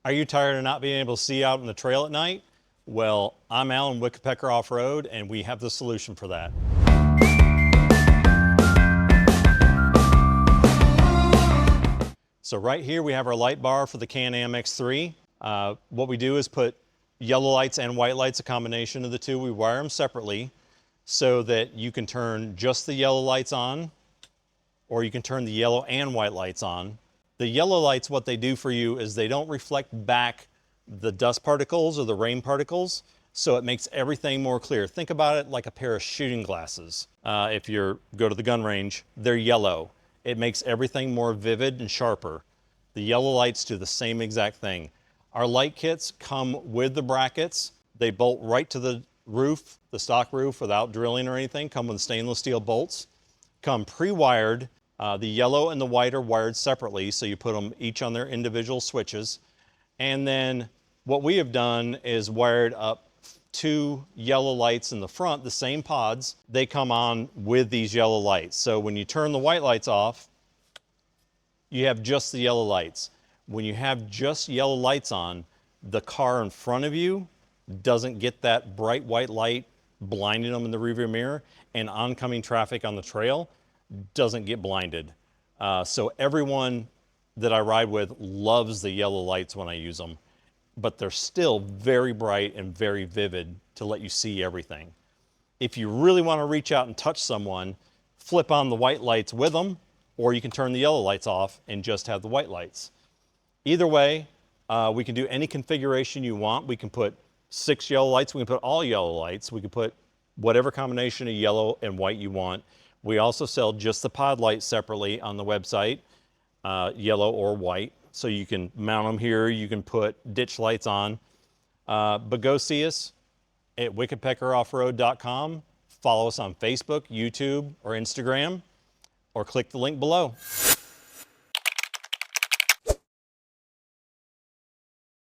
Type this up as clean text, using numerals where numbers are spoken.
Are you tired of not being able to see out on the trail at night? Well, I'm Alan, Wicked Pecker Offroad, and we have the solution for that. So right here we have our light bar for the Can-Am X3. What we do is put yellow lights and white lights, a combination of the two. We wire them separately so that you can turn just the yellow lights on, or you can turn the yellow and white lights on. The yellow lights, what they do for you is they don't reflect back the dust particles or the rain particles, so it makes everything more clear. Think about it like a pair of shooting glasses. If you go to the gun range, they're yellow. It makes everything more vivid and sharper. The yellow lights do the same exact thing. Our light kits come with the brackets. They bolt right to the roof, the stock roof, without drilling or anything. Come with stainless steel bolts. Come pre-wired. The yellow and the white are wired separately, so you put them each on their individual switches. And then what we have done is wired up two yellow lights in the front, the same pods. They come on with these yellow lights. So when you turn the white lights off, you have just the yellow lights. When you have just yellow lights on, the car in front of you doesn't get that bright white light blinding them in the rearview mirror, and oncoming traffic on the trail doesn't get blinded. So everyone that I ride with loves the yellow lights when I use them, but they're still very bright and very vivid to let you see everything. If you really want to reach out and touch someone, flip on the white lights with them, or you can turn the yellow lights off and just have the white lights. Either way, we can do any configuration you want. We can put 6 yellow lights, we can put all yellow lights, we can put whatever combination of yellow and white you want. We also sell just the pod lights separately on the website, yellow or white. So you can mount them here, you can put ditch lights on. But go see us at wickedpeckeroffroad.com. Follow us on Facebook, YouTube, or Instagram, or click the link below.